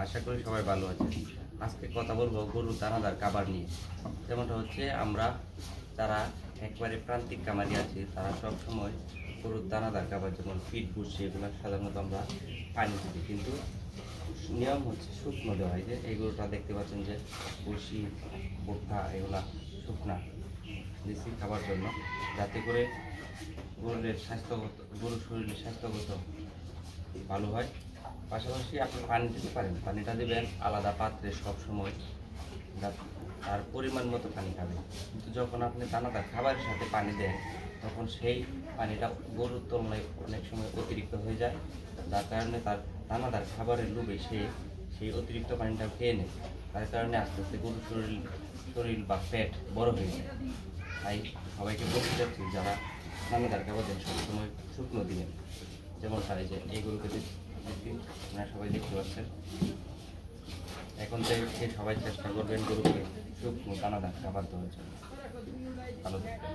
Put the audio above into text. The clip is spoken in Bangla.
আশা করি সবাই ভালো আছে। আজকে কথা বলবো গরুর দানাদার খাবার নিয়ে। যেমনটা হচ্ছে আমরা যারা একবারে প্রান্তিক খামারি আছি তারা সব সময় গরুর দানাদার খাবার যেমন ফিড ভুসি এগুলো সাধারণত আমরা পানি দিই, কিন্তু নিয়ম হচ্ছে শুকনো দেওয়া হয়। যে এই গরুটা দেখতে পাচ্ছেন যে ভুসি ভুট্টা এগুলা শুকনা দিচ্ছি খাবার জন্য, যাতে করে গরুর শরীরের স্বাস্থ্যগত ভালো হয়। পাশাপাশি আপনি পানি দিতে পারেন, পানিটা দেবেন আলাদা পাত্রে সব সময়, তার পরিমাণ মতো পানি খাবে। কিন্তু যখন আপনি দানাদার খাবারের সাথে পানি দেন তখন সেই পানিটা গরুর তুলনায় অনেক সময় অতিরিক্ত হয়ে যায়, যার কারণে তার দানাদার খাবারের লোভে সেই অতিরিক্ত পানিটা খেয়ে নেয়। তার কারণে আস্তে আস্তে গরুর শরীর বা পেট বড় হয়ে যায়। তাই সবাইকে বলতে চাচ্ছি যারা দানাদার খাবার দেন সবসময় শুকনো দিবেন। যেমন তাই যে এই গরুকে আপনারা সবাই দেখতে পাচ্ছেন, এখন থেকে সবাই চেষ্টা করবেন গরুকে শুকনো দানাদার খাবার দেওয়ার জন্য। ভালো থাকবেন।